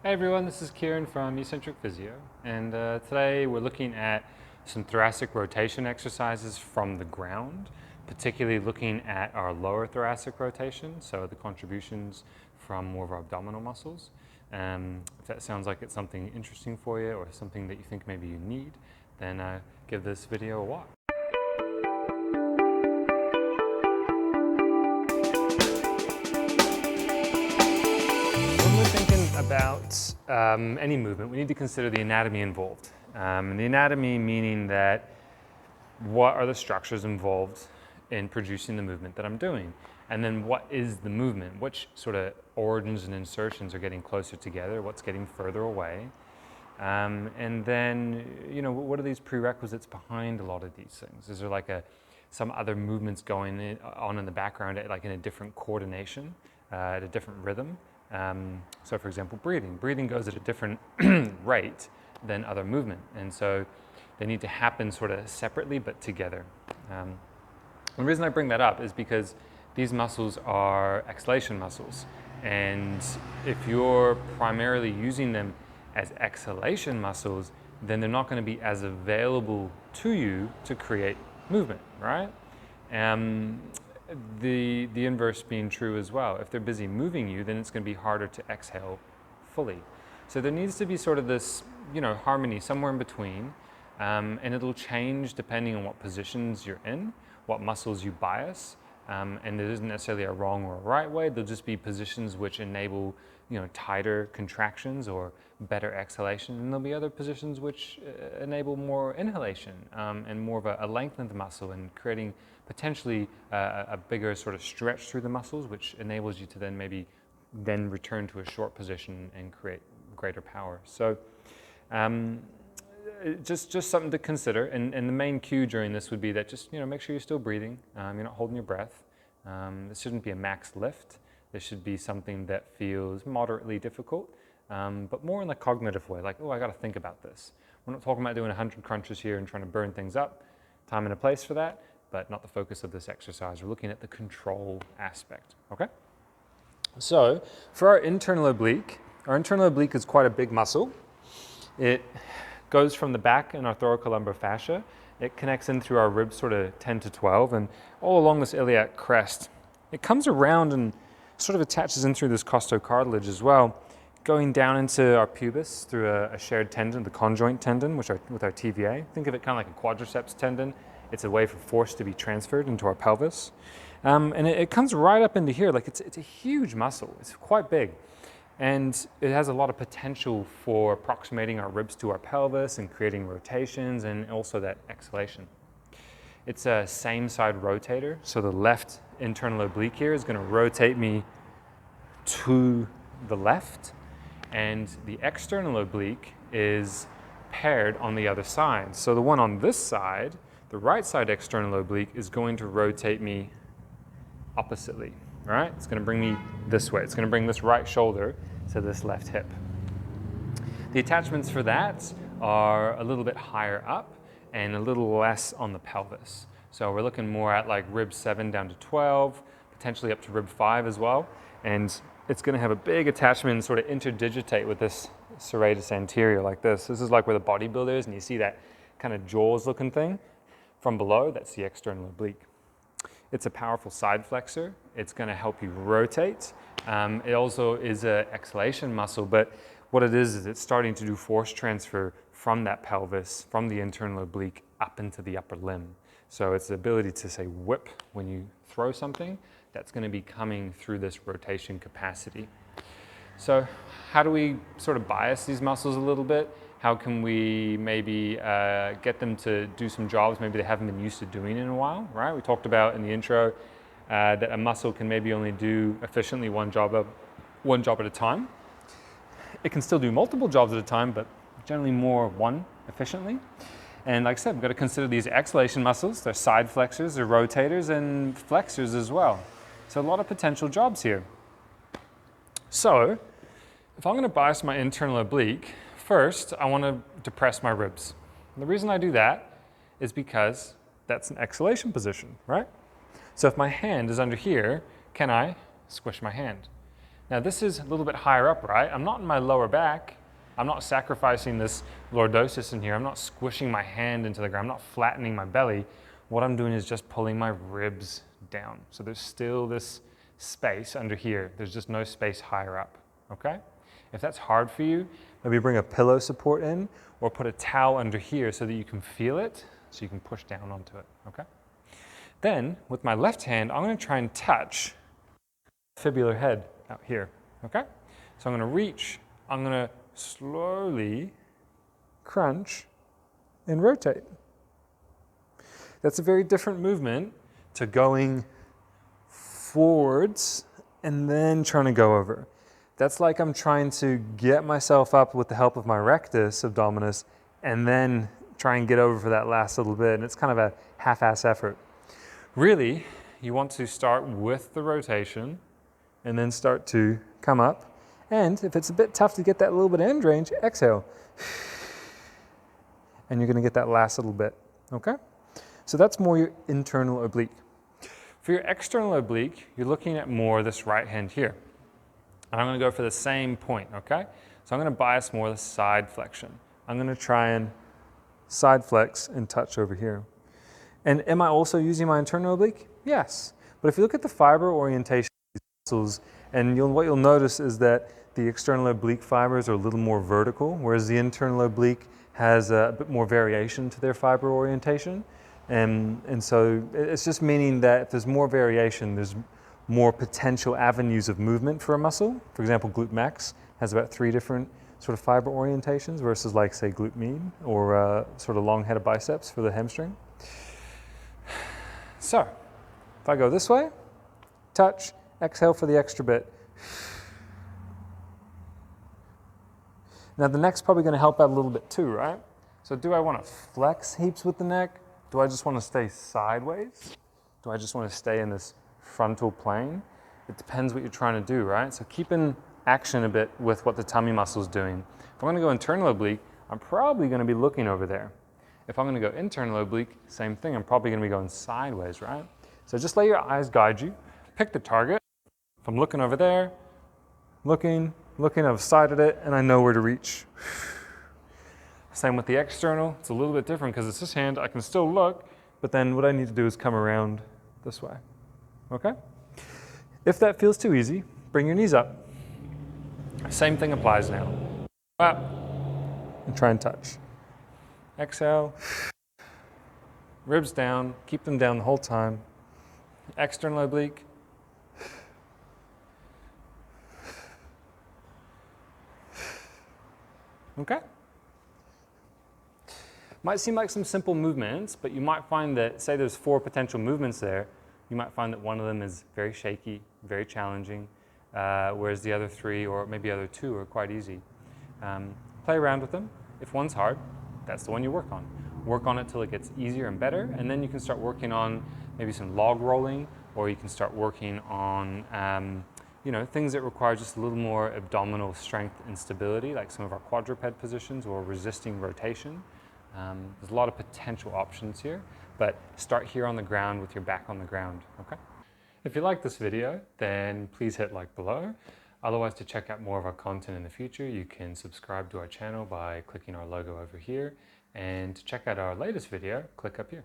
Hey everyone, this is Kieran from Eccentric Physio, and today we're looking at some thoracic rotation exercises from the ground, particularly looking at our lower thoracic rotation, so the contributions from more of our abdominal muscles. If that sounds like it's something interesting for you or something that you think maybe you need, then give this video a watch. When we're thinking about any movement, we need to consider the anatomy involved. The anatomy meaning that what are the structures involved in producing the movement that I'm doing? And then what is the movement? Which sort of origins and insertions are getting closer together? What's getting further away? And then, what are these prerequisites behind a lot of these things? Is there like some other movements going on in the background, like in a different coordination, at a different rhythm? So for example, breathing. Breathing goes at a different rate than other movement. And so they need to happen sort of separately, but together. The reason I bring that up is because these muscles are exhalation muscles. And if you're primarily using them as exhalation muscles, then they're not going to be as available to you to create movement, right? The inverse being true as well. If they're busy moving you, then it's going to be harder to exhale fully. So there needs to be sort of this, harmony somewhere in between, and it'll change depending on what positions you're in, what muscles you bias, and there isn't necessarily a wrong or a right way. There'll just be positions which enable, tighter contractions or better exhalation, and there'll be other positions which enable more inhalation and more of a lengthened muscle and creating potentially a bigger sort of stretch through the muscles, which enables you to then return to a short position and create greater power. So just something to consider. And the main cue during this would be that just make sure you're still breathing. You're not holding your breath. This shouldn't be a max lift. This should be something that feels moderately difficult, but more in the cognitive way, like, oh, I got to think about this. We're not talking about doing 100 crunches here and trying to burn things up. Time and a place for that, but not the focus of this exercise. We're looking at the control aspect, okay? So for our internal oblique is quite a big muscle. It goes from the back in our thoracolumbar fascia. It connects in through our ribs sort of 10 to 12 and all along this iliac crest. It comes around and sort of attaches in through this costocartilage as well, going down into our pubis through a shared tendon, the conjoint tendon, with our tibia. Think of it kind of like a quadriceps tendon. It's a way for force to be transferred into our pelvis. And it comes right up into here. Like it's a huge muscle. It's quite big. And it has a lot of potential for approximating our ribs to our pelvis and creating rotations and also that exhalation. It's a same side rotator. So the left internal oblique here is going to rotate me to the left. And the external oblique is paired on the other side. So the one on this side, the right side external oblique, is going to rotate me oppositely, right? It's going to bring me this way. It's going to bring this right shoulder to this left hip. The attachments for that are a little bit higher up and a little less on the pelvis. So we're looking more at like rib 7 down to 12, potentially up to rib 5 as well. And it's going to have a big attachment and sort of interdigitate with this serratus anterior like this. This is like where the bodybuilder is, and you see that kind of jaws looking thing from below. That's the external oblique. It's a powerful side flexor. It's going to help you rotate. It also is an exhalation muscle, but what it is it's starting to do force transfer from that pelvis, from the internal oblique up into the upper limb. So it's the ability to say whip when you throw something. That's going to be coming through this rotation capacity. So how do we sort of bias these muscles a little bit? How can we maybe get them to do some jobs maybe they haven't been used to doing in a while, right? We talked about in the intro that a muscle can maybe only do efficiently one job at a time. It can still do multiple jobs at a time, but generally more one efficiently. And like I said, we've got to consider these exhalation muscles. They're side flexors, they're rotators, and flexors as well. So a lot of potential jobs here. So if I'm going to bias my internal oblique, first I want to depress my ribs. And the reason I do that is because that's an exhalation position, right? So if my hand is under here, can I squish my hand? Now this is a little bit higher up, right? I'm not in my lower back. I'm not sacrificing this lordosis in here. I'm not squishing my hand into the ground. I'm not flattening my belly. What I'm doing is just pulling my ribs down. So there's still this space under here. There's just no space higher up, okay? If that's hard for you, maybe bring a pillow support in or put a towel under here so that you can feel it, so you can push down onto it, okay? Then, with my left hand, I'm gonna try and touch the fibular head out here, okay? So I'm gonna reach, I'm gonna slowly crunch and rotate. That's a very different movement to going forwards and then trying to go over. That's like I'm trying to get myself up with the help of my rectus abdominis and then try and get over for that last little bit. And it's kind of a half-ass effort. Really, you want to start with the rotation and then start to come up. And if it's a bit tough to get that little bit of end range, exhale. And you're gonna get that last little bit, okay? So that's more your internal oblique. For your external oblique, you're looking at more this right hand here. And I'm gonna go for the same point, okay? So I'm gonna bias more the side flexion. I'm gonna try and side flex and touch over here. And am I also using my internal oblique? Yes. But if you look at the fiber orientation of these muscles, and what you'll notice is that the external oblique fibers are a little more vertical, whereas the internal oblique has a bit more variation to their fiber orientation. And so it's just meaning that if there's more variation, there's more potential avenues of movement for a muscle. For example, glute max has about 3 different sort of fiber orientations versus like say glute med or sort of long headed biceps for the hamstring. So if I go this way, touch, exhale for the extra bit. Now the neck's probably going to help out a little bit too, right? So do I want to flex heaps with the neck? Do I just want to stay sideways? Do I just want to stay in this frontal plane? It depends what you're trying to do, right? So keep in action a bit with what the tummy muscle's doing. If I'm going to go internal oblique, I'm probably going to be looking over there. If I'm going to go internal oblique, same thing. I'm probably going to be going sideways, right? So just let your eyes guide you. Pick the target. If I'm looking over there, looking, I've sighted it, and I know where to reach. Same with the external. It's a little bit different because it's this hand. I can still look, but then what I need to do is come around this way, okay? If that feels too easy, bring your knees up. Same thing applies now. Up, and try and touch. Exhale, ribs down, keep them down the whole time. External oblique. Okay? Might seem like some simple movements, but you might find that, say there's 4 potential movements there, you might find that one of them is very shaky, very challenging, whereas the other 3 or maybe other 2 are quite easy. Play around with them. If one's hard, that's the one you work on. Work on it till it gets easier and better, and then you can start working on maybe some log rolling, or you can start working on you know, things that require just a little more abdominal strength and stability, like some of our quadruped positions or resisting rotation. There's a lot of potential options here, but start here on the ground with your back on the ground, okay? If you like this video, then please hit like below. Otherwise, to check out more of our content in the future, you can subscribe to our channel by clicking our logo over here. And to check out our latest video, click up here.